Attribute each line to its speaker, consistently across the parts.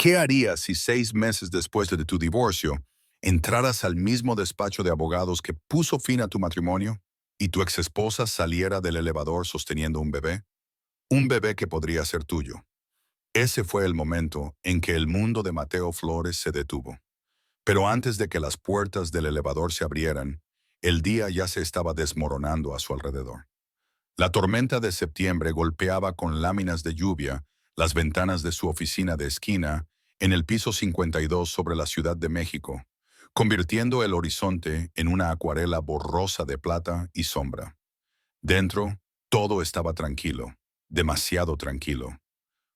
Speaker 1: ¿Qué harías si 6 meses después de tu divorcio entraras al mismo despacho de abogados que puso fin a tu matrimonio y tu exesposa saliera del elevador sosteniendo un bebé? Un bebé que podría ser tuyo. Ese fue el momento en que el mundo de Mateo Flores se detuvo. Pero antes de que las puertas del elevador se abrieran, el día ya se estaba desmoronando a su alrededor. La tormenta de septiembre golpeaba con láminas de lluvia las ventanas de su oficina de esquina en el piso 52 sobre la Ciudad de México, convirtiendo el horizonte en una acuarela borrosa de plata y sombra. Dentro, todo estaba tranquilo, demasiado tranquilo.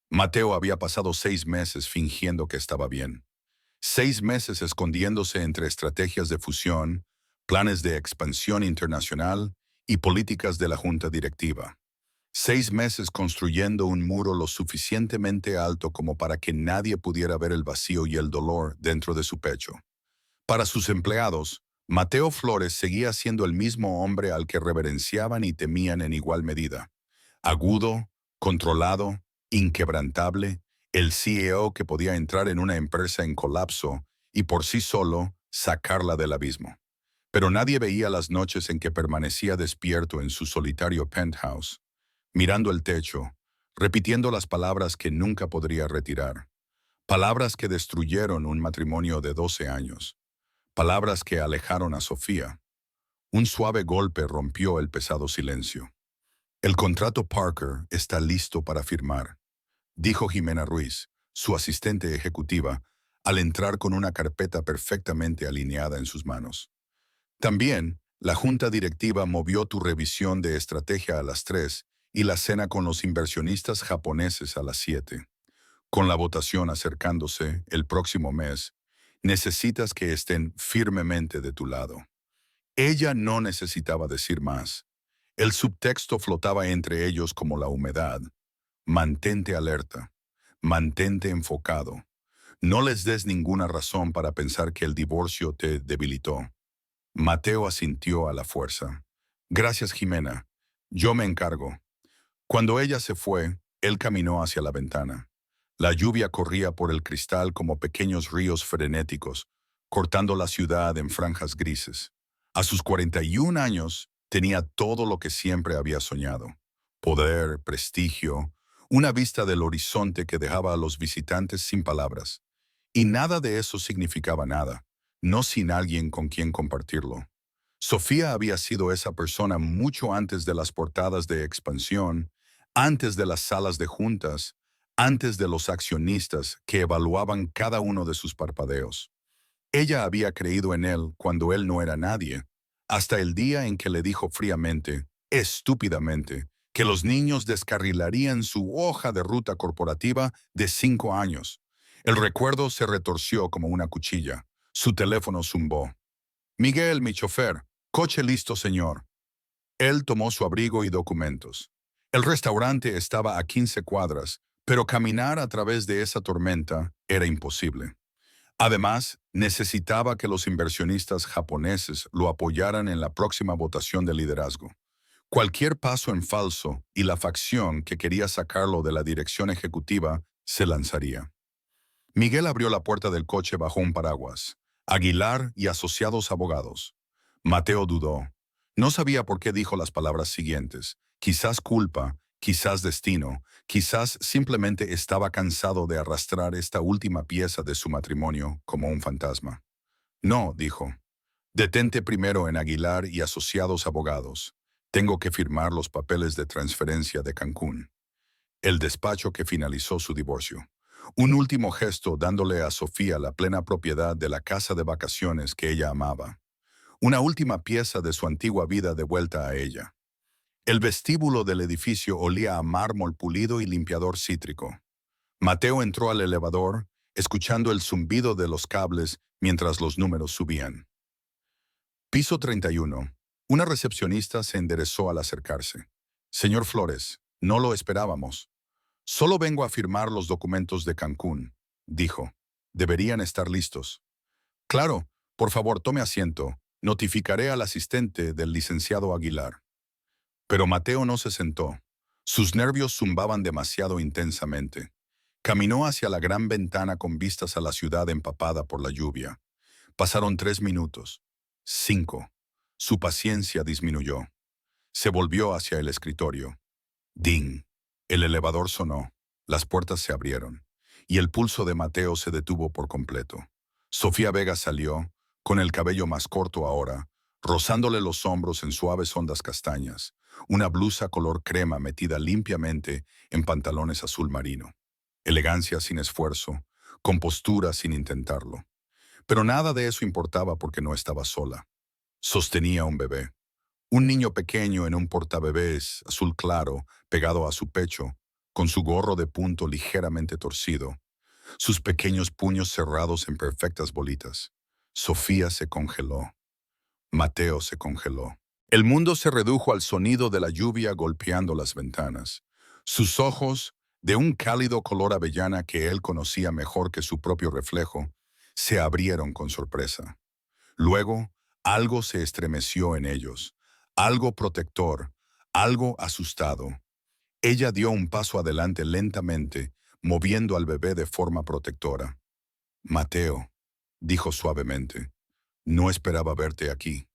Speaker 1: Mateo había pasado 6 meses fingiendo que estaba bien. 6 meses escondiéndose entre estrategias de fusión, planes de expansión internacional y políticas de la junta directiva. 6 meses construyendo un muro lo suficientemente alto como para que nadie pudiera ver el vacío y el dolor dentro de su pecho. Para sus empleados, Mateo Flores seguía siendo el mismo hombre al que reverenciaban y temían en igual medida. Agudo, controlado, inquebrantable, el CEO que podía entrar en una empresa en colapso y por sí solo sacarla del abismo. Pero nadie veía las noches en que permanecía despierto en su solitario penthouse, mirando el techo, repitiendo las palabras que nunca podría retirar. Palabras que destruyeron un matrimonio de 12 años. Palabras que alejaron a Sofía. Un suave golpe rompió el pesado silencio. El contrato Parker está listo para firmar, dijo Jimena Ruiz, su asistente ejecutiva, al entrar con una carpeta perfectamente alineada en sus manos. También, la junta directiva movió tu revisión de estrategia a las 3 y la cena con los inversionistas japoneses a las 7. Con la votación acercándose el próximo mes, necesitas que estén firmemente de tu lado. Ella no necesitaba decir más. El subtexto flotaba entre ellos como la humedad. Mantente alerta, mantente enfocado. No les des ninguna razón para pensar que el divorcio te debilitó. Mateo asintió a la fuerza. Gracias, Jimena. Yo me encargo. Cuando ella se fue, él caminó hacia la ventana. La lluvia corría por el cristal como pequeños ríos frenéticos, cortando la ciudad en franjas grises. A sus 41 años, tenía todo lo que siempre había soñado. Poder, prestigio, una vista del horizonte que dejaba a los visitantes sin palabras. Y nada de eso significaba nada, no sin alguien con quien compartirlo. Sofía había sido esa persona mucho antes de las portadas de expansión, antes de las salas de juntas, antes de los accionistas que evaluaban cada uno de sus parpadeos. Ella había creído en él cuando él no era nadie, hasta el día en que le dijo fríamente, estúpidamente, que los niños descarrilarían su hoja de ruta corporativa de 5 años. El recuerdo se retorció como una cuchilla. Su teléfono zumbó. Miguel, mi chofer. Coche listo, señor. Él tomó su abrigo y documentos. El restaurante estaba a 15 cuadras, pero caminar a través de esa tormenta era imposible. Además, necesitaba que los inversionistas japoneses lo apoyaran en la próxima votación de liderazgo. Cualquier paso en falso y la facción que quería sacarlo de la dirección ejecutiva se lanzaría. Miguel abrió la puerta del coche bajo un paraguas. Aguilar y asociados abogados. Mateo dudó. No sabía por qué dijo las palabras siguientes. Quizás culpa, quizás destino, quizás simplemente estaba cansado de arrastrar esta última pieza de su matrimonio como un fantasma. No, dijo. Detente primero en Aguilar y asociados abogados. Tengo que firmar los papeles de transferencia de Cancún. El despacho que finalizó su divorcio. Un último gesto dándole a Sofía la plena propiedad de la casa de vacaciones que ella amaba. Una última pieza de su antigua vida de vuelta a ella. El vestíbulo del edificio olía a mármol pulido y limpiador cítrico. Mateo entró al elevador, escuchando el zumbido de los cables mientras los números subían. Piso 31. Una recepcionista se enderezó al acercarse. Señor Flores, no lo esperábamos. Solo vengo a firmar los documentos de Cancún, dijo. Deberían estar listos. Claro, por favor, tome asiento. Notificaré al asistente del licenciado Aguilar. Pero Mateo no se sentó. Sus nervios zumbaban demasiado intensamente. Caminó hacia la gran ventana con vistas a la ciudad empapada por la lluvia. Pasaron 3 minutos. 5. Su paciencia disminuyó. Se volvió hacia el escritorio. Ding. El elevador sonó. Las puertas se abrieron. Y el pulso de Mateo se detuvo por completo. Sofía Vega salió, con el cabello más corto ahora, rozándole los hombros en suaves ondas castañas, una blusa color crema metida limpiamente en pantalones azul marino. Elegancia sin esfuerzo, compostura sin intentarlo. Pero nada de eso importaba porque no estaba sola. Sostenía un bebé. Un niño pequeño en un portabebés azul claro pegado a su pecho, con su gorro de punto ligeramente torcido, sus pequeños puños cerrados en perfectas bolitas. Sofía se congeló. Mateo se congeló. El mundo se redujo al sonido de la lluvia golpeando las ventanas. Sus ojos, de un cálido color avellana que él conocía mejor que su propio reflejo, se abrieron con sorpresa. Luego, algo se estremeció en ellos, algo protector, algo asustado. Ella dio un paso adelante lentamente, moviendo al bebé de forma protectora. Mateo, dijo suavemente, no esperaba verte aquí.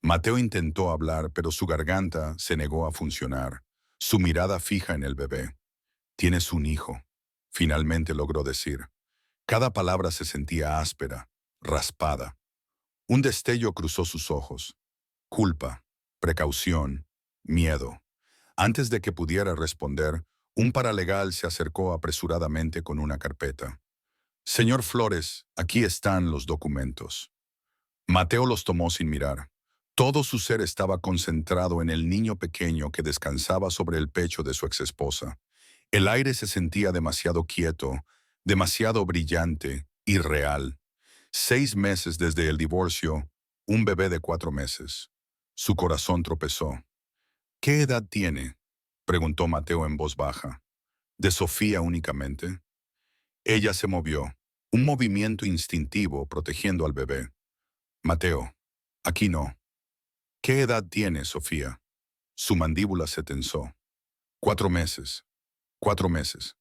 Speaker 1: Mateo intentó hablar, pero su garganta se negó a funcionar, su mirada fija en el bebé. Tienes un hijo, finalmente logró decir. Cada palabra se sentía áspera, raspada. Un destello cruzó sus ojos. Culpa, precaución, miedo. Antes de que pudiera responder, un paralegal se acercó apresuradamente con una carpeta. Señor Flores, aquí están los documentos. Mateo los tomó sin mirar. Todo su ser estaba concentrado en el niño pequeño que descansaba sobre el pecho de su exesposa. El aire se sentía demasiado quieto, demasiado brillante, irreal. 6 meses desde el divorcio, un bebé de 4 meses. Su corazón tropezó. ¿Qué edad tiene?, preguntó Mateo en voz baja. ¿De Sofía únicamente? Ella se movió, un movimiento instintivo protegiendo al bebé. Mateo, aquí no. ¿Qué edad tiene Sofía? Su mandíbula se tensó. 4 meses. 4 meses.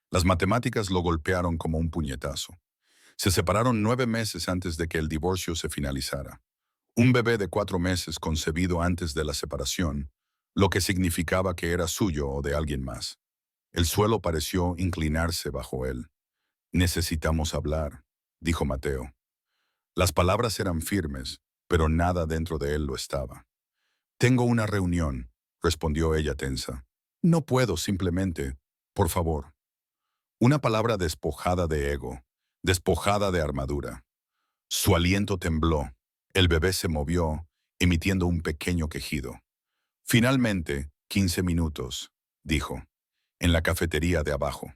Speaker 1: Las matemáticas lo golpearon como un puñetazo. Se separaron 9 meses antes de que el divorcio se finalizara. Un bebé de 4 meses concebido antes de la separación, lo que significaba que era suyo o de alguien más. El suelo pareció inclinarse bajo él. Necesitamos hablar, dijo Mateo. Las palabras eran firmes, pero nada dentro de él lo estaba. Tengo una reunión, respondió ella tensa. No puedo, simplemente. Por favor. Una palabra despojada de ego, despojada de armadura. Su aliento tembló. El bebé se movió, emitiendo un pequeño quejido. Finalmente, 15 minutos, dijo, en la cafetería de abajo.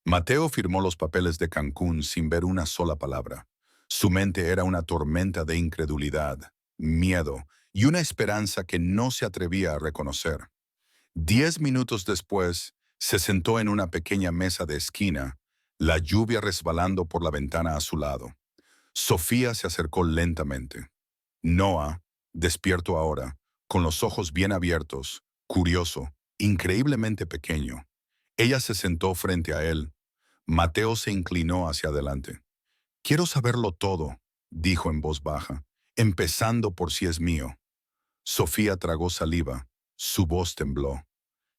Speaker 1: Mateo firmó los papeles de Cancún sin ver una sola palabra. Su mente era una tormenta de incredulidad, miedo y una esperanza que no se atrevía a reconocer. 10 minutos después, se sentó en una pequeña mesa de esquina, la lluvia resbalando por la ventana a su lado. Sofía se acercó lentamente. Noah, despierto ahora, con los ojos bien abiertos, curioso, increíblemente pequeño. Ella se sentó frente a él. Mateo se inclinó hacia adelante. Quiero saberlo todo, dijo en voz baja, empezando por si es mío. Sofía tragó saliva. Su voz tembló.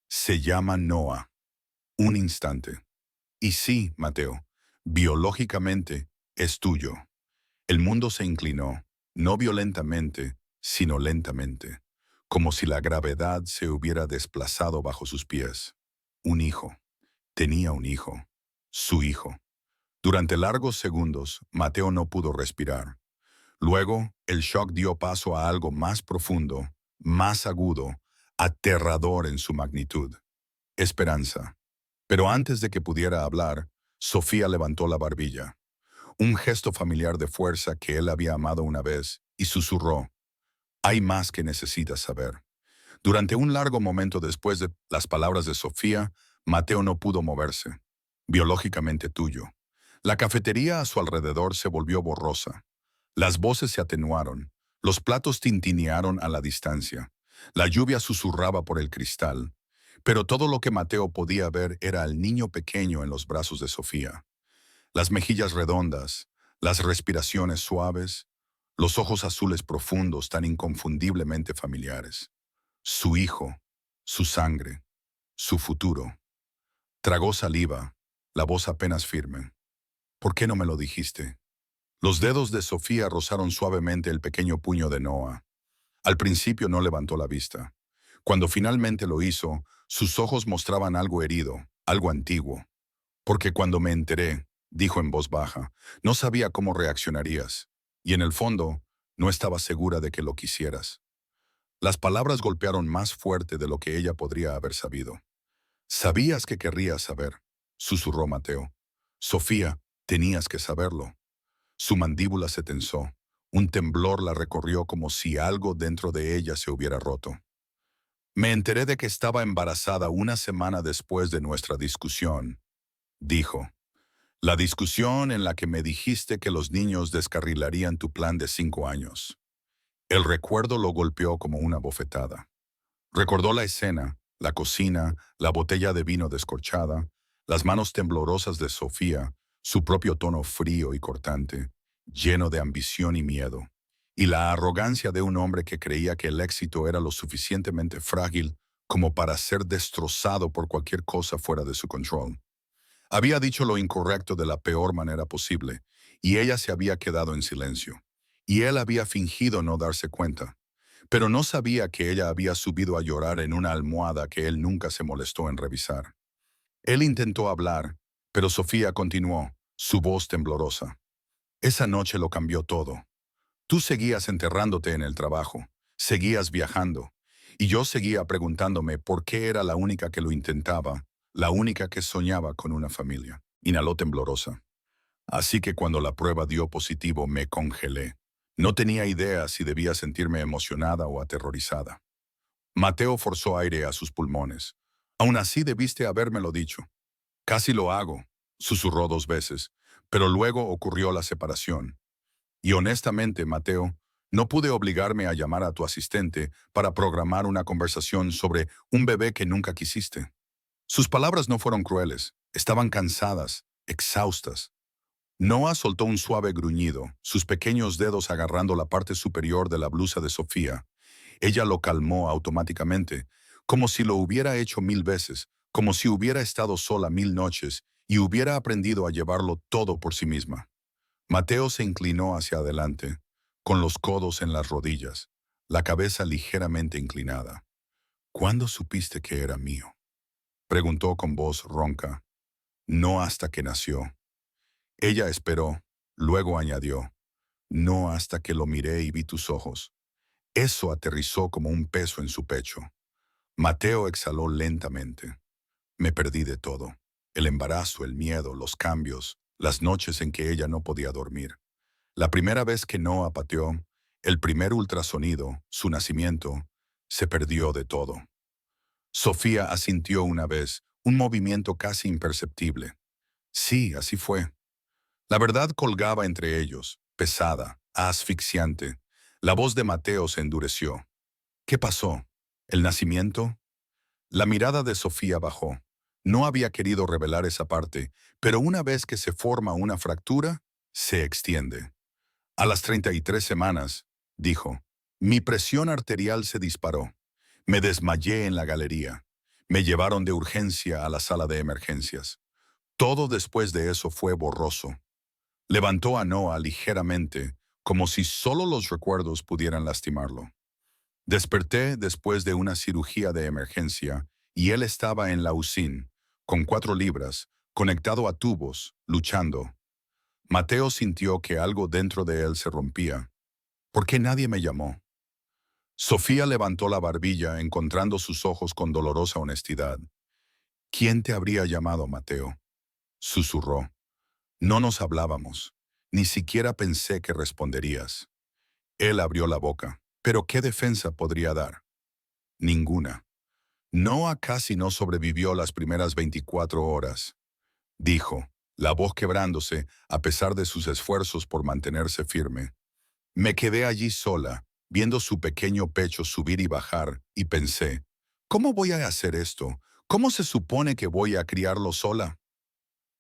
Speaker 1: Se llama Noah. Un instante. Y sí, Mateo, biológicamente es tuyo. El mundo se inclinó, no violentamente, sino lentamente, como si la gravedad se hubiera desplazado bajo sus pies. Un hijo. Tenía un hijo. Su hijo. Durante largos segundos, Mateo no pudo respirar. Luego, el shock dio paso a algo más profundo, más agudo, aterrador en su magnitud. Esperanza. Pero antes de que pudiera hablar, Sofía levantó la barbilla. Un gesto familiar de fuerza que él había amado una vez, y susurró, «Hay más que necesitas saber». Durante un largo momento después de las palabras de Sofía, Mateo no pudo moverse. Biológicamente tuyo. La cafetería a su alrededor se volvió borrosa. Las voces se atenuaron. Los platos tintinearon a la distancia. La lluvia susurraba por el cristal. Pero todo lo que Mateo podía ver era al niño pequeño en los brazos de Sofía. Las mejillas redondas, las respiraciones suaves, los ojos azules profundos tan inconfundiblemente familiares. Su hijo, su sangre, su futuro. Tragó saliva, la voz apenas firme. ¿Por qué no me lo dijiste? Los dedos de Sofía rozaron suavemente el pequeño puño de Noah. Al principio no levantó la vista. Cuando finalmente lo hizo, sus ojos mostraban algo herido, algo antiguo. Porque cuando me enteré, dijo en voz baja, no sabía cómo reaccionarías. Y en el fondo, no estaba segura de que lo quisieras. Las palabras golpearon más fuerte de lo que ella podría haber sabido. Sabías que querrías saber, susurró Mateo. Sofía, tenías que saberlo. Su mandíbula se tensó. Un temblor la recorrió como si algo dentro de ella se hubiera roto. Me enteré de que estaba embarazada una semana después de nuestra discusión, dijo. La discusión en la que me dijiste que los niños descarrilarían tu plan de 5 años. El recuerdo lo golpeó como una bofetada. Recordó la escena, la cocina, la botella de vino descorchada, las manos temblorosas de Sofía, su propio tono frío y cortante, lleno de ambición y miedo, y la arrogancia de un hombre que creía que el éxito era lo suficientemente frágil como para ser destrozado por cualquier cosa fuera de su control. Había dicho lo incorrecto de la peor manera posible, y ella se había quedado en silencio, y él había fingido no darse cuenta. Pero no sabía que ella había subido a llorar en una almohada que él nunca se molestó en revisar. Él intentó hablar, pero Sofía continuó, su voz temblorosa. Esa noche lo cambió todo. Tú seguías enterrándote en el trabajo, seguías viajando, y yo seguía preguntándome por qué era la única que lo intentaba, la única que soñaba con una familia. Inhaló temblorosa. Así que cuando la prueba dio positivo me congelé. No tenía idea si debía sentirme emocionada o aterrorizada. Mateo forzó aire a sus pulmones. Aún así debiste habérmelo dicho. Casi lo hago, susurró 2 veces, pero luego ocurrió la separación. Y honestamente, Mateo, no pude obligarme a llamar a tu asistente para programar una conversación sobre un bebé que nunca quisiste. Sus palabras no fueron crueles, estaban cansadas, exhaustas. Noah soltó un suave gruñido, sus pequeños dedos agarrando la parte superior de la blusa de Sofía. Ella lo calmó automáticamente, como si lo hubiera hecho 1000 veces, como si hubiera estado sola 1000 noches y hubiera aprendido a llevarlo todo por sí misma. Mateo se inclinó hacia adelante, con los codos en las rodillas, la cabeza ligeramente inclinada. ¿Cuándo supiste que era mío? Preguntó con voz ronca. No hasta que nació. Ella esperó, luego añadió, no hasta que lo miré y vi tus ojos. Eso aterrizó como un peso en su pecho. Mateo exhaló lentamente. Me perdí de todo. El embarazo, el miedo, los cambios, las noches en que ella no podía dormir. La primera vez que Noah pateó, el primer ultrasonido, su nacimiento, se perdió de todo. Sofía asintió una vez, un movimiento casi imperceptible. Sí, así fue. La verdad colgaba entre ellos, pesada, asfixiante. La voz de Mateo se endureció. ¿Qué pasó? ¿El nacimiento? La mirada de Sofía bajó. No había querido revelar esa parte, pero una vez que se forma una fractura, se extiende. A las 33 semanas, dijo, mi presión arterial se disparó. Me desmayé en la galería. Me llevaron de urgencia a la sala de emergencias. Todo después de eso fue borroso. Levantó a Noah ligeramente, como si solo los recuerdos pudieran lastimarlo. Desperté después de una cirugía de emergencia y él estaba en la UCIN, con 4 libras, conectado a tubos, luchando. Mateo sintió que algo dentro de él se rompía. ¿Por qué nadie me llamó? Sofía levantó la barbilla, encontrando sus ojos con dolorosa honestidad. ¿Quién te habría llamado, Mateo? Susurró. No nos hablábamos. Ni siquiera pensé que responderías. Él abrió la boca. ¿Pero qué defensa podría dar? Ninguna. Noah casi no sobrevivió las primeras 24 horas, dijo, la voz quebrándose a pesar de sus esfuerzos por mantenerse firme. Me quedé allí sola, viendo su pequeño pecho subir y bajar, y pensé, ¿cómo voy a hacer esto? ¿Cómo se supone que voy a criarlo sola?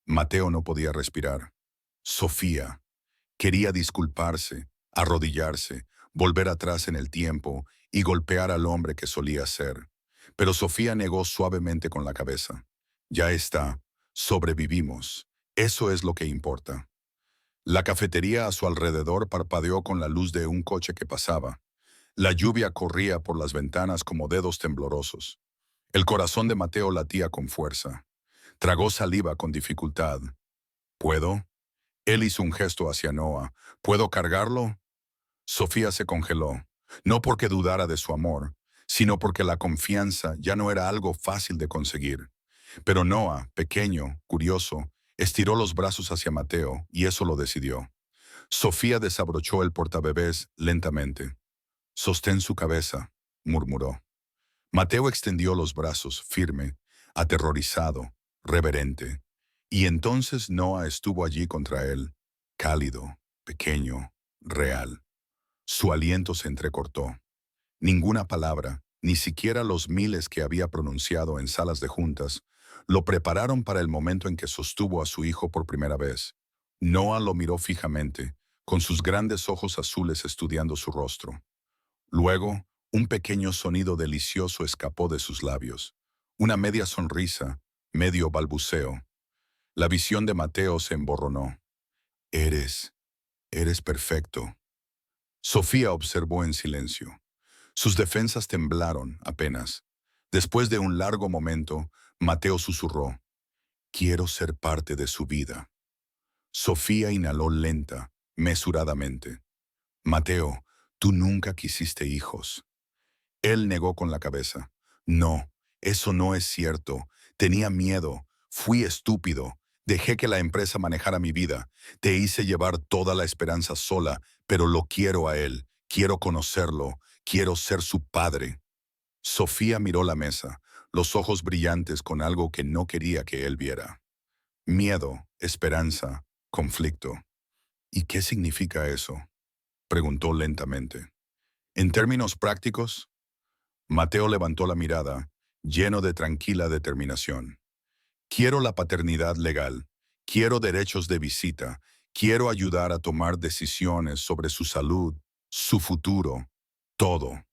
Speaker 1: Mateo no podía respirar. Sofía quería disculparse, arrodillarse, volver atrás en el tiempo y golpear al hombre que solía ser. Pero Sofía negó suavemente con la cabeza. Ya está, sobrevivimos. Eso es lo que importa. La cafetería a su alrededor parpadeó con la luz de un coche que pasaba. La lluvia corría por las ventanas como dedos temblorosos. El corazón de Mateo latía con fuerza. Tragó saliva con dificultad. ¿Puedo? Él hizo un gesto hacia Noah. ¿Puedo cargarlo? Sofía se congeló, no porque dudara de su amor, sino porque la confianza ya no era algo fácil de conseguir. Pero Noah, pequeño, curioso, estiró los brazos hacia Mateo y eso lo decidió. Sofía desabrochó el portabebés lentamente. «Sostén su cabeza», murmuró. Mateo extendió los brazos, firme, aterrorizado, reverente. Y entonces Noah estuvo allí contra él, cálido, pequeño, real. Su aliento se entrecortó. Ninguna palabra, ni siquiera los miles que había pronunciado en salas de juntas, lo prepararon para el momento en que sostuvo a su hijo por primera vez. Noah lo miró fijamente, con sus grandes ojos azules estudiando su rostro. Luego, un pequeño sonido delicioso escapó de sus labios. Una media sonrisa, medio balbuceo. La visión de Mateo se emborronó. Eres, eres perfecto. Sofía observó en silencio. Sus defensas temblaron apenas. Después de un largo momento, Mateo susurró. Quiero ser parte de su vida. Sofía inhaló lenta, mesuradamente. Mateo, tú nunca quisiste hijos. Él negó con la cabeza. No, eso no es cierto. Tenía miedo. Fui estúpido. Dejé que la empresa manejara mi vida. Te hice llevar toda la esperanza sola, pero lo quiero a él. Quiero conocerlo. Quiero ser su padre. Sofía miró la mesa, los ojos brillantes con algo que no quería que él viera. Miedo, esperanza, conflicto. ¿Y qué significa eso? Preguntó lentamente. En términos prácticos, Mateo levantó la mirada, lleno de tranquila determinación. Quiero la paternidad legal, quiero derechos de visita, quiero ayudar a tomar decisiones sobre su salud, su futuro, todo.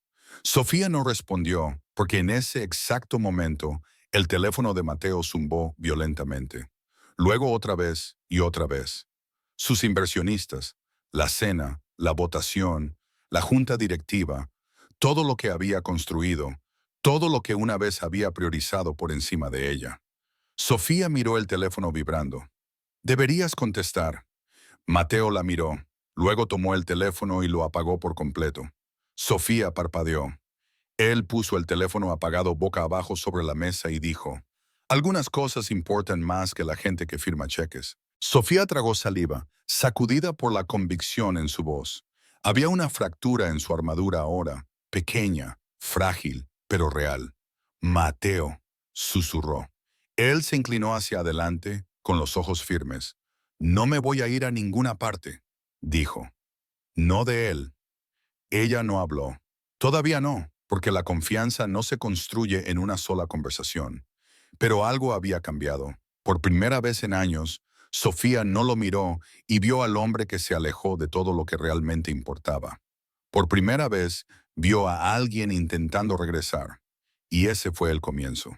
Speaker 1: Sofía no respondió, porque en ese exacto momento el teléfono de Mateo zumbó violentamente. Luego otra vez y otra vez. Sus inversionistas, la cena, la votación, la junta directiva, todo lo que había construido, todo lo que una vez había priorizado por encima de ella. Sofía miró el teléfono vibrando. Deberías contestar. Mateo la miró, luego tomó el teléfono y lo apagó por completo. Sofía parpadeó. Él puso el teléfono apagado boca abajo sobre la mesa y dijo, «Algunas cosas importan más que la gente que firma cheques». Sofía tragó saliva, sacudida por la convicción en su voz. Había una fractura en su armadura ahora, pequeña, frágil, pero real. «Mateo», susurró. Él se inclinó hacia adelante, con los ojos firmes. «No me voy a ir a ninguna parte», dijo. «No de él». Ella no habló. Todavía no, porque la confianza no se construye en una sola conversación. Pero algo había cambiado. Por primera vez en años, Sofía no lo miró y vio al hombre que se alejó de todo lo que realmente importaba. Por primera vez, vio a alguien intentando regresar. Y ese fue el comienzo.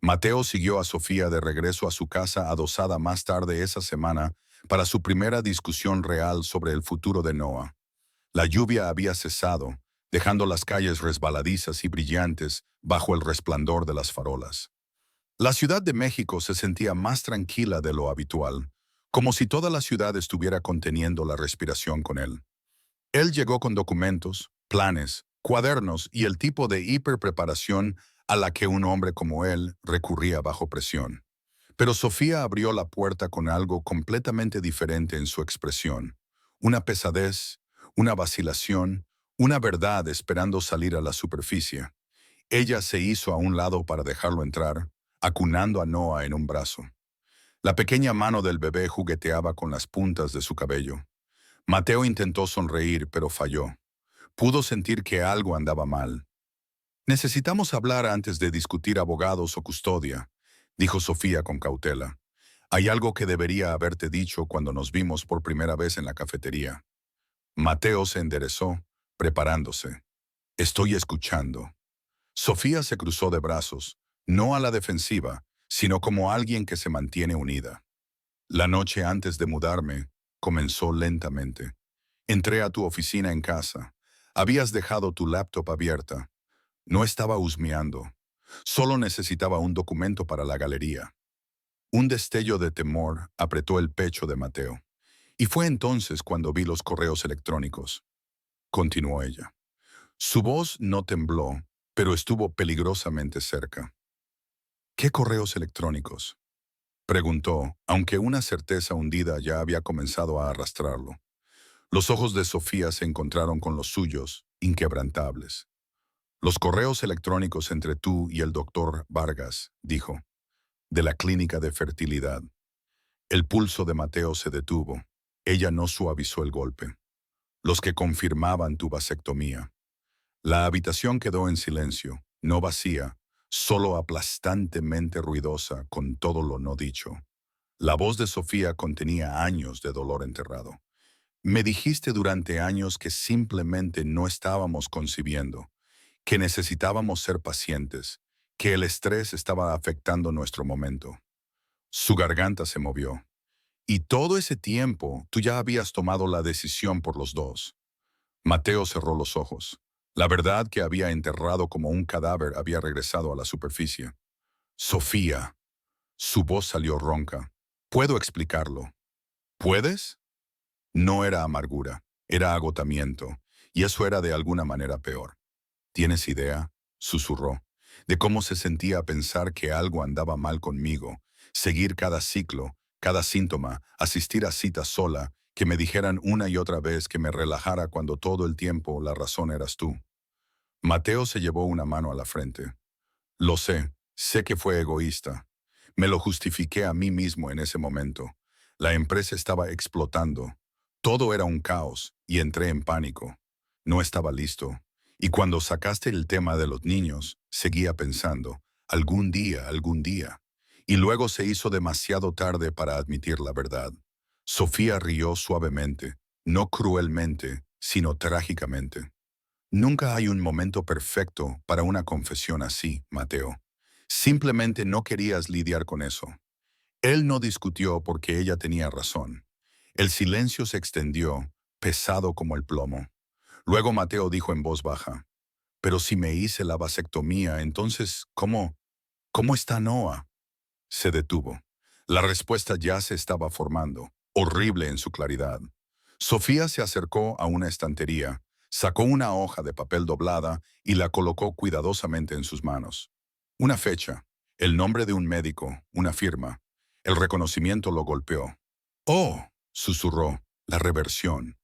Speaker 1: Mateo siguió a Sofía de regreso a su casa adosada más tarde esa semana para su primera discusión real sobre el futuro de Noah. La lluvia había cesado, dejando las calles resbaladizas y brillantes bajo el resplandor de las farolas. La Ciudad de México se sentía más tranquila de lo habitual, como si toda la ciudad estuviera conteniendo la respiración con él. Él llegó con documentos, planes, cuadernos y el tipo de hiperpreparación a la que un hombre como él recurría bajo presión. Pero Sofía abrió la puerta con algo completamente diferente en su expresión. Una pesadez, una vacilación, una verdad esperando salir a la superficie. Ella se hizo a un lado para dejarlo entrar, acunando a Noah en un brazo. La pequeña mano del bebé jugueteaba con las puntas de su cabello. Mateo intentó sonreír, pero falló. Pudo sentir que algo andaba mal. Necesitamos hablar antes de discutir abogados o custodia, dijo Sofía con cautela. Hay algo que debería haberte dicho cuando nos vimos por primera vez en la cafetería. Mateo se enderezó, preparándose. Estoy escuchando. Sofía se cruzó de brazos, no a la defensiva, sino como alguien que se mantiene unida. La noche antes de mudarme, comenzó lentamente. Entré a tu oficina en casa. Habías dejado tu laptop abierta. No estaba husmeando. Solo necesitaba un documento para la galería. Un destello de temor apretó el pecho de Mateo. Y fue entonces cuando vi los correos electrónicos. Continuó ella. Su voz no tembló, pero estuvo peligrosamente cerca. ¿Qué correos electrónicos? Preguntó, aunque una certeza hundida ya había comenzado a arrastrarlo. Los ojos de Sofía se encontraron con los suyos, inquebrantables. Los correos electrónicos entre tú y el doctor Vargas, dijo, de la clínica de fertilidad. El pulso de Mateo se detuvo. Ella no suavizó el golpe. Los que confirmaban tu vasectomía. La habitación quedó en silencio, no vacía, solo aplastantemente ruidosa con todo lo no dicho. La voz de Sofía contenía años de dolor enterrado. Me dijiste durante años que simplemente no estábamos concibiendo, que necesitábamos ser pacientes, que el estrés estaba afectando nuestro momento. Su garganta se movió. Y todo ese tiempo tú ya habías tomado la decisión por los dos. Mateo cerró los ojos. La verdad que había enterrado como un cadáver había regresado a la superficie. Sofía. Su voz salió ronca. Puedo explicarlo. ¿Puedes? No era amargura, era agotamiento, y eso era de alguna manera peor. ¿Tienes idea? Susurró, de cómo se sentía pensar que algo andaba mal conmigo, seguir cada ciclo, cada síntoma, asistir a citas sola, que me dijeran una y otra vez que me relajara cuando todo el tiempo la razón eras tú. Mateo se llevó una mano a la frente. Lo sé que fue egoísta. Me lo justifiqué a mí mismo en ese momento. La empresa estaba explotando. Todo era un caos y entré en pánico. No estaba listo. Y cuando sacaste el tema de los niños, seguía pensando, algún día, algún día. Y luego se hizo demasiado tarde para admitir la verdad. Sofía rió suavemente, no cruelmente, sino trágicamente. Nunca hay un momento perfecto para una confesión así, Mateo. Simplemente no querías lidiar con eso. Él no discutió porque ella tenía razón. El silencio se extendió, pesado como el plomo. Luego Mateo dijo en voz baja, «Pero si me hice la vasectomía, entonces, ¿cómo está Noah?» Se detuvo. La respuesta ya se estaba formando, horrible en su claridad. Sofía se acercó a una estantería, sacó una hoja de papel doblada y la colocó cuidadosamente en sus manos. Una fecha, el nombre de un médico, una firma. El reconocimiento lo golpeó. «Oh», susurró, «la reversión».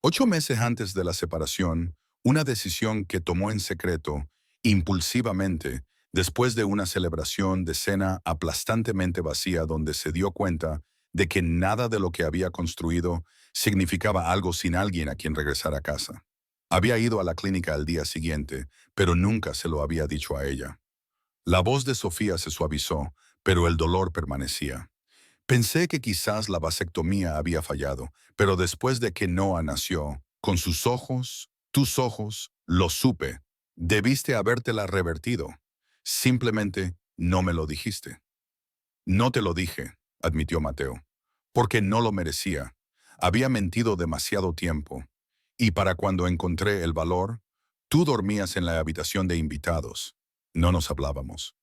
Speaker 1: 8 meses antes de la separación, una decisión que tomó en secreto, impulsivamente, después de una celebración de cena aplastantemente vacía donde se dio cuenta de que nada de lo que había construido significaba algo sin alguien a quien regresar a casa. Había ido a la clínica al día siguiente, pero nunca se lo había dicho a ella. La voz de Sofía se suavizó, pero el dolor permanecía. Pensé que quizás la vasectomía había fallado, pero después de que Noah nació, con sus ojos, tus ojos, lo supe. Debiste habértela revertido. Simplemente no me lo dijiste. No te lo dije, admitió Mateo, porque no lo merecía. Había mentido demasiado tiempo. Y para cuando encontré el valor, tú dormías en la habitación de invitados. No nos hablábamos.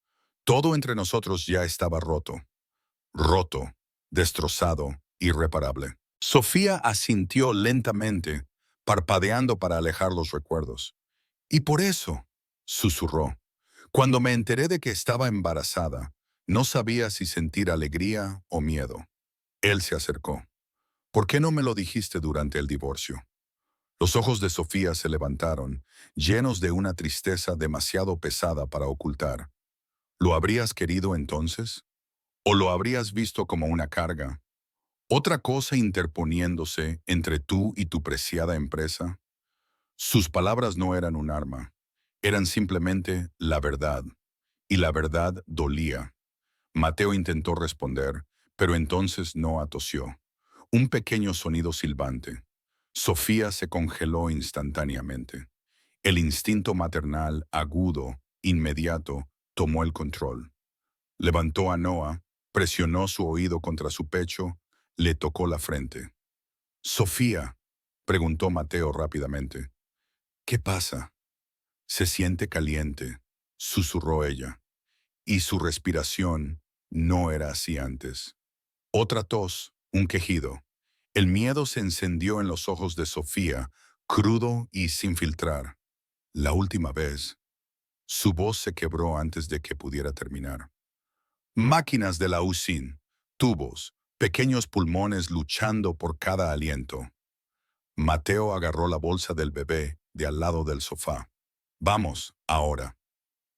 Speaker 1: Todo entre nosotros ya estaba roto. Roto, destrozado, irreparable. Sofía asintió lentamente, parpadeando para alejar los recuerdos. Y por eso, susurró, cuando me enteré de que estaba embarazada, no sabía si sentir alegría o miedo. Él se acercó. ¿Por qué no me lo dijiste durante el divorcio? Los ojos de Sofía se levantaron, llenos de una tristeza demasiado pesada para ocultar. ¿Lo habrías querido entonces? ¿O lo habrías visto como una carga? ¿Otra cosa interponiéndose entre tú y tu preciada empresa? Sus palabras no eran un arma. Eran simplemente la verdad, y la verdad dolía. Mateo intentó responder, pero entonces Noah tosió. Un pequeño sonido silbante. Sofía se congeló instantáneamente. El instinto maternal, agudo, inmediato, tomó el control. Levantó a Noah, presionó su oído contra su pecho, le tocó la frente. «Sofía», preguntó Mateo rápidamente. «¿Qué pasa?» «Se siente caliente», susurró ella, y su respiración no era así antes. Otra tos, un quejido. El miedo se encendió en los ojos de Sofía, crudo y sin filtrar. La última vez. Su voz se quebró antes de que pudiera terminar. Máquinas de la USIN, tubos, pequeños pulmones luchando por cada aliento. Mateo agarró la bolsa del bebé de al lado del sofá. Vamos, ahora.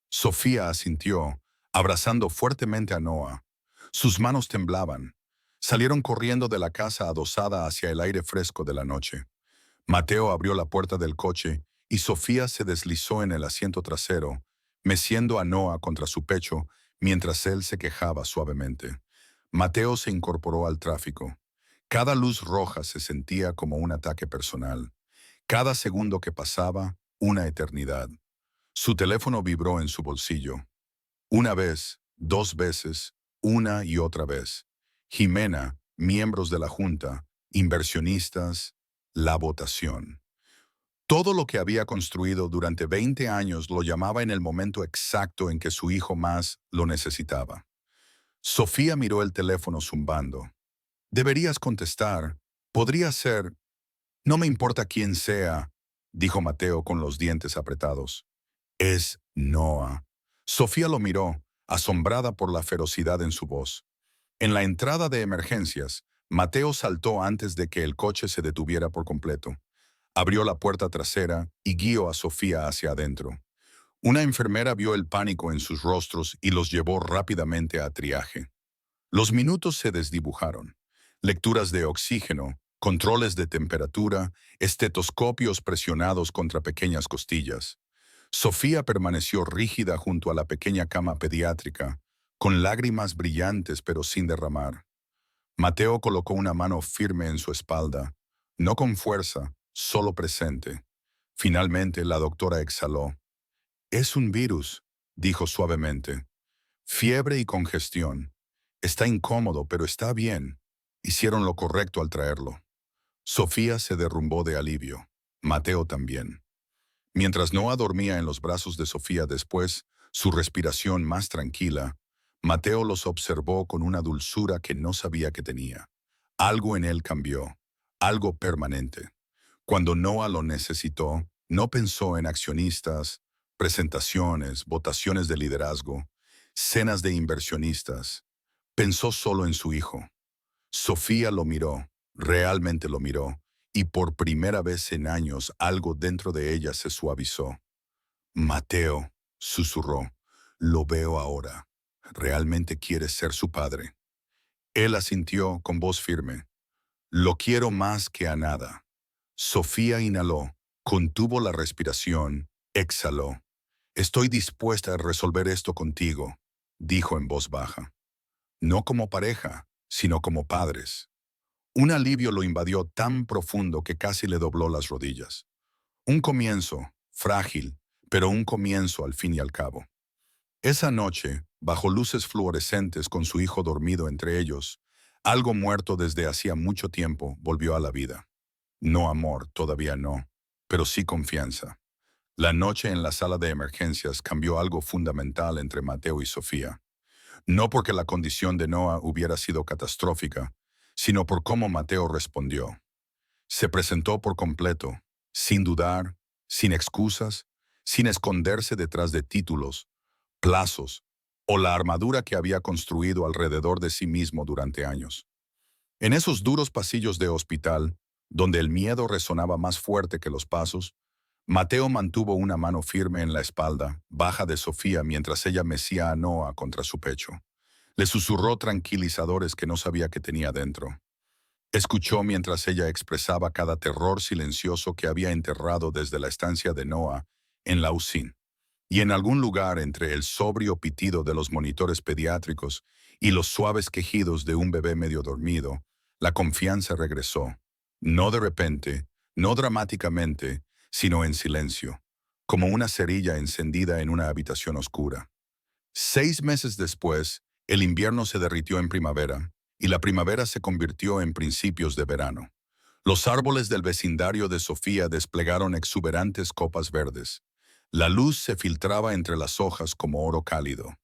Speaker 1: Sofía asintió, abrazando fuertemente a Noah. Sus manos temblaban. Salieron corriendo de la casa adosada hacia el aire fresco de la noche. Mateo abrió la puerta del coche y Sofía se deslizó en el asiento trasero, meciendo a Noah contra su pecho mientras él se quejaba suavemente. Mateo se incorporó al tráfico. Cada luz roja se sentía como un ataque personal. Cada segundo que pasaba, una eternidad. Su teléfono vibró en su bolsillo. Una vez, dos veces, una y otra vez. Jimena, miembros de la Junta, inversionistas, la votación. Todo lo que había construido durante 20 años lo llamaba en el momento exacto en que su hijo más lo necesitaba. Sofía miró el teléfono zumbando. Deberías contestar. Podría ser. No me importa quién sea, dijo Mateo con los dientes apretados. Es Noah. Sofía lo miró, asombrada por la ferocidad en su voz. En la entrada de emergencias, Mateo saltó antes de que el coche se detuviera por completo. Abrió la puerta trasera y guió a Sofía hacia adentro. Una enfermera vio el pánico en sus rostros y los llevó rápidamente a triaje. Los minutos se desdibujaron. Lecturas de oxígeno, controles de temperatura, estetoscopios presionados contra pequeñas costillas. Sofía permaneció rígida junto a la pequeña cama pediátrica, con lágrimas brillantes pero sin derramar. Mateo colocó una mano firme en su espalda, no con fuerza, solo presente. Finalmente la doctora exhaló. «Es un virus», dijo suavemente. «Fiebre y congestión. Está incómodo, pero está bien. Hicieron lo correcto al traerlo». Sofía se derrumbó de alivio. Mateo también. Mientras Noah dormía en los brazos de Sofía después, su respiración más tranquila, Mateo los observó con una dulzura que no sabía que tenía. Algo en él cambió, algo permanente. Cuando Noah lo necesitó, no pensó en accionistas, presentaciones, votaciones de liderazgo, cenas de inversionistas. Pensó solo en su hijo. Sofía lo miró, realmente lo miró, y por primera vez en años algo dentro de ella se suavizó. «Mateo», susurró, «lo veo ahora. Realmente quieres ser su padre». Él asintió con voz firme. «Lo quiero más que a nada». Sofía inhaló, contuvo la respiración, exhaló. «Estoy dispuesta a resolver esto contigo», dijo en voz baja. «No como pareja, sino como padres». Un alivio lo invadió tan profundo que casi le dobló las rodillas. Un comienzo, frágil, pero un comienzo al fin y al cabo. Esa noche, bajo luces fluorescentes con su hijo dormido entre ellos, algo muerto desde hacía mucho tiempo volvió a la vida. No amor, todavía no, pero sí confianza. La noche en la sala de emergencias cambió algo fundamental entre Mateo y Sofía. No porque la condición de Noah hubiera sido catastrófica, sino por cómo Mateo respondió. Se presentó por completo, sin dudar, sin excusas, sin esconderse detrás de títulos, plazos o la armadura que había construido alrededor de sí mismo durante años. En esos duros pasillos de hospital, donde el miedo resonaba más fuerte que los pasos, Mateo mantuvo una mano firme en la espalda, baja de Sofía mientras ella mecía a Noah contra su pecho. Le susurró tranquilizadores que no sabía que tenía dentro. Escuchó mientras ella expresaba cada terror silencioso que había enterrado desde la estancia de Noah en la USIN. Y en algún lugar entre el sobrio pitido de los monitores pediátricos y los suaves quejidos de un bebé medio dormido, la confianza regresó. No de repente, no dramáticamente, sino en silencio, como una cerilla encendida en una habitación oscura. 6 meses después, el invierno se derritió en primavera, y la primavera se convirtió en principios de verano. Los árboles del vecindario de Sofía desplegaron exuberantes copas verdes. La luz se filtraba entre las hojas como oro cálido.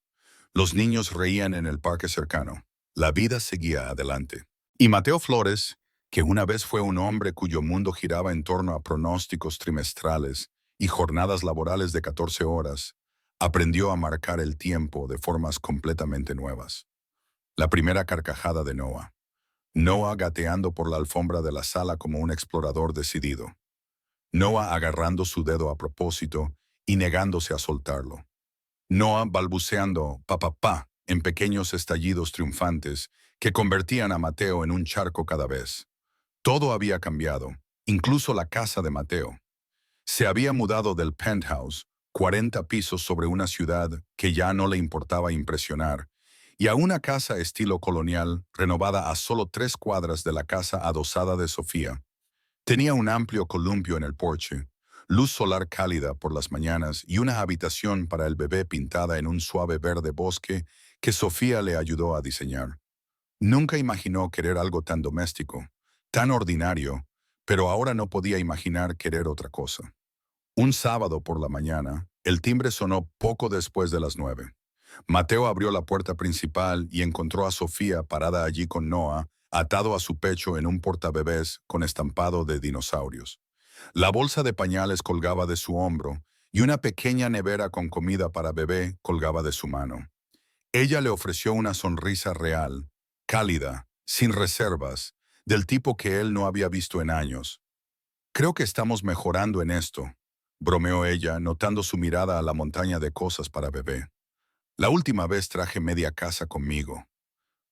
Speaker 1: Los niños reían en el parque cercano. La vida seguía adelante. Y Mateo Flores, que una vez fue un hombre cuyo mundo giraba en torno a pronósticos trimestrales y jornadas laborales de 14 horas, aprendió a marcar el tiempo de formas completamente nuevas. La primera carcajada de Noah. Noah gateando por la alfombra de la sala como un explorador decidido. Noah agarrando su dedo a propósito y negándose a soltarlo. Noah balbuceando pa en pequeños estallidos triunfantes que convertían a Mateo en un charco cada vez. Todo había cambiado, incluso la casa de Mateo. Se había mudado del penthouse, 40 pisos sobre una ciudad que ya no le importaba impresionar, y a una casa estilo colonial renovada a solo 3 cuadras de la casa adosada de Sofía. Tenía un amplio columpio en el porche, luz solar cálida por las mañanas y una habitación para el bebé pintada en un suave verde bosque que Sofía le ayudó a diseñar. Nunca imaginó querer algo tan doméstico, tan ordinario, pero ahora no podía imaginar querer otra cosa. Un sábado por la mañana, el timbre sonó poco después de las 9. Mateo abrió la puerta principal y encontró a Sofía parada allí con Noah, atado a su pecho en un portabebés con estampado de dinosaurios. La bolsa de pañales colgaba de su hombro y una pequeña nevera con comida para bebé colgaba de su mano. Ella le ofreció una sonrisa real, cálida, sin reservas, del tipo que él no había visto en años. «Creo que estamos mejorando en esto», bromeó ella, notando su mirada a la montaña de cosas para bebé. «La última vez traje media casa conmigo».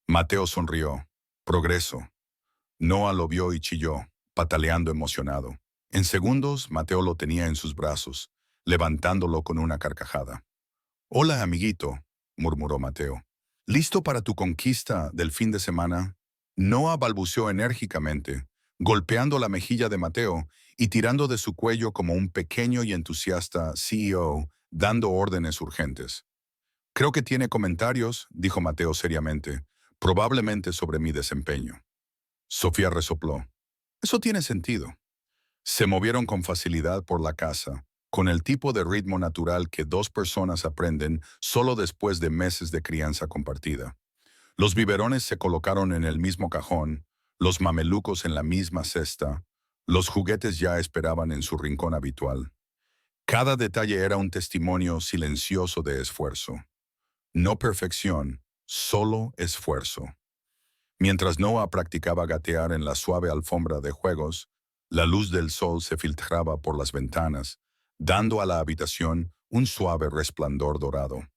Speaker 1: Mateo sonrió. Progreso. Noah lo vio y chilló, pataleando emocionado. En segundos, Mateo lo tenía en sus brazos, levantándolo con una carcajada. «Hola, amiguito», murmuró Mateo. «¿Listo para tu conquista del fin de semana?» Noah balbuceó enérgicamente, golpeando la mejilla de Mateo y tirando de su cuello como un pequeño y entusiasta CEO, dando órdenes urgentes. «Creo que tiene comentarios», dijo Mateo seriamente, «probablemente sobre mi desempeño». Sofía resopló. «Eso tiene sentido». Se movieron con facilidad por la casa, con el tipo de ritmo natural que 2 personas aprenden solo después de meses de crianza compartida. Los biberones se colocaron en el mismo cajón, los mamelucos en la misma cesta, los juguetes ya esperaban en su rincón habitual. Cada detalle era un testimonio silencioso de esfuerzo. No perfección, solo esfuerzo. Mientras Noah practicaba gatear en la suave alfombra de juegos, la luz del sol se filtraba por las ventanas, dando a la habitación un suave resplandor dorado.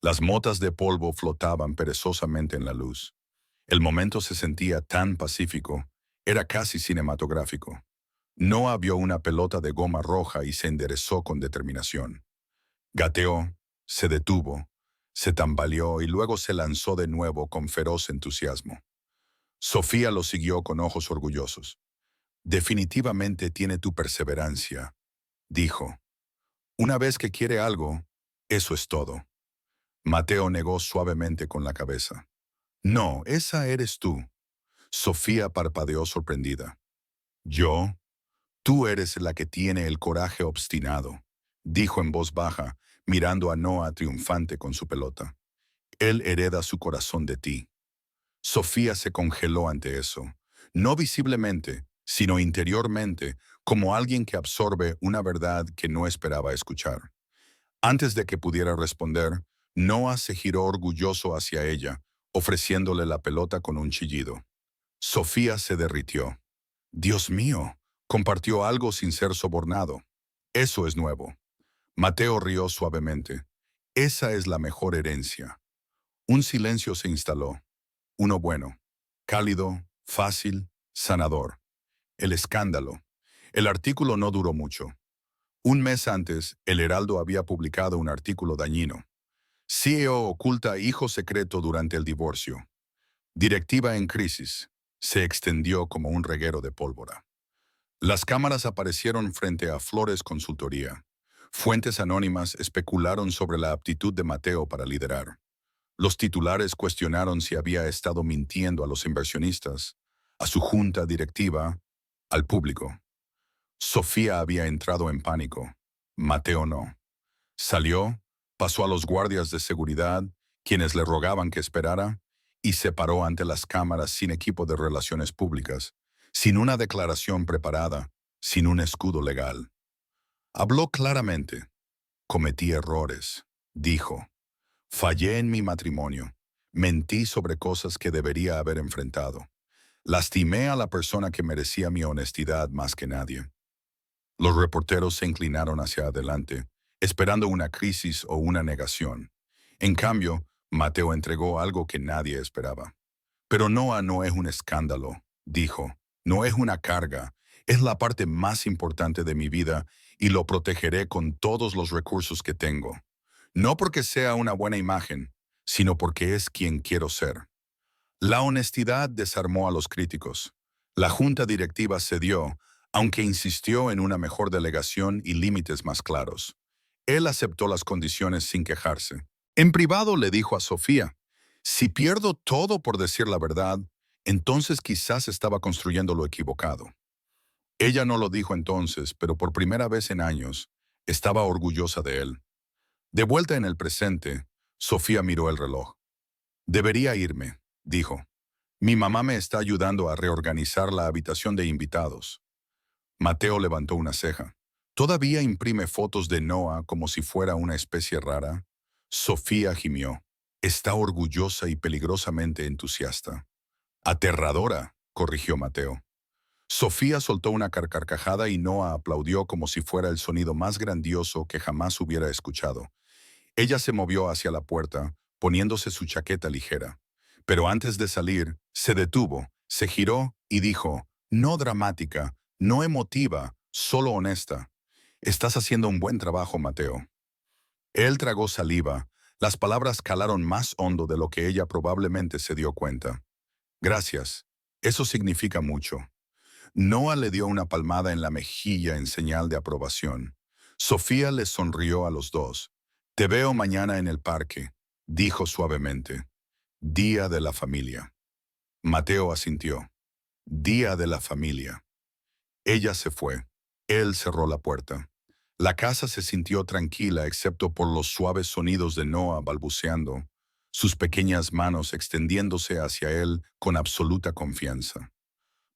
Speaker 1: Las motas de polvo flotaban perezosamente en la luz. El momento se sentía tan pacífico, era casi cinematográfico. Noah vio una pelota de goma roja y se enderezó con determinación. Gateó, se detuvo, se tambaleó y luego se lanzó de nuevo con feroz entusiasmo. Sofía lo siguió con ojos orgullosos. «Definitivamente tiene tu perseverancia», dijo. «Una vez que quiere algo, eso es todo». Mateo negó suavemente con la cabeza. «No, esa eres tú». Sofía parpadeó sorprendida. «¿Yo? Tú eres la que tiene el coraje obstinado», dijo en voz baja, mirando a Noah triunfante con su pelota. «Él hereda su corazón de ti». Sofía se congeló ante eso, no visiblemente, sino interiormente, como alguien que absorbe una verdad que no esperaba escuchar. Antes de que pudiera responder, Noah se giró orgulloso hacia ella, ofreciéndole la pelota con un chillido. Sofía se derritió. «Dios mío», compartió algo sin ser sobornado. «Eso es nuevo». Mateo rió suavemente. «Esa es la mejor herencia». Un silencio se instaló. Uno bueno, cálido, fácil, sanador. El escándalo. El artículo no duró mucho. Un mes antes, El Heraldo había publicado un artículo dañino. CEO oculta hijo secreto durante el divorcio. Directiva en crisis. Se extendió como un reguero de pólvora. Las cámaras aparecieron frente a Flores Consultoría. Fuentes anónimas especularon sobre la aptitud de Mateo para liderar. Los titulares cuestionaron si había estado mintiendo a los inversionistas, a su junta directiva, al público. Sofía había entrado en pánico. Mateo no. Salió, pasó a los guardias de seguridad, quienes le rogaban que esperara, y se paró ante las cámaras sin equipo de relaciones públicas, sin una declaración preparada, sin un escudo legal. Habló claramente. Cometí errores, dijo. Fallé en mi matrimonio. Mentí sobre cosas que debería haber enfrentado. Lastimé a la persona que merecía mi honestidad más que nadie. Los reporteros se inclinaron hacia adelante, esperando una crisis o una negación. En cambio, Mateo entregó algo que nadie esperaba. Pero Noah no es un escándalo, dijo. No es una carga. Es la parte más importante de mi vida y lo protegeré con todos los recursos que tengo. No porque sea una buena imagen, sino porque es quien quiero ser. La honestidad desarmó a los críticos. La junta directiva cedió, aunque insistió en una mejor delegación y límites más claros. Él aceptó las condiciones sin quejarse. En privado le dijo a Sofía, si pierdo todo por decir la verdad, entonces quizás estaba construyendo lo equivocado. Ella no lo dijo entonces, pero por primera vez en años, estaba orgullosa de él. De vuelta en el presente, Sofía miró el reloj. Debería irme, dijo. Mi mamá me está ayudando a reorganizar la habitación de invitados. Mateo levantó una ceja. ¿Todavía imprime fotos de Noah como si fuera una especie rara? Sofía gimió. Está orgullosa y peligrosamente entusiasta. Aterradora, corrigió Mateo. Sofía soltó una carcajada y Noah aplaudió como si fuera el sonido más grandioso que jamás hubiera escuchado. Ella se movió hacia la puerta, poniéndose su chaqueta ligera. Pero antes de salir, se detuvo, se giró y dijo, no dramática, no emotiva, solo honesta. Estás haciendo un buen trabajo, Mateo. Él tragó saliva. Las palabras calaron más hondo de lo que ella probablemente se dio cuenta. Gracias. Eso significa mucho. Noah le dio una palmada en la mejilla en señal de aprobación. Sofía les sonrió a los dos. Te veo mañana en el parque, dijo suavemente. Día de la familia. Mateo asintió. Día de la familia. Ella se fue. Él cerró la puerta. La casa se sintió tranquila excepto por los suaves sonidos de Noah balbuceando, sus pequeñas manos extendiéndose hacia él con absoluta confianza.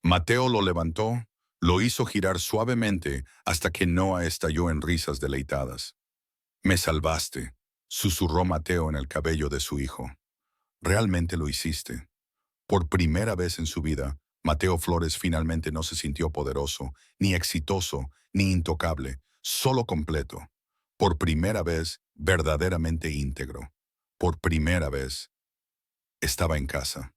Speaker 1: Mateo lo levantó, lo hizo girar suavemente hasta que Noah estalló en risas deleitadas. Me salvaste, susurró Mateo en el cabello de su hijo. Realmente lo hiciste. Por primera vez en su vida, Mateo Flores finalmente no se sintió poderoso, ni exitoso, ni intocable, solo completo. Por primera vez, verdaderamente íntegro. Por primera vez, estaba en casa.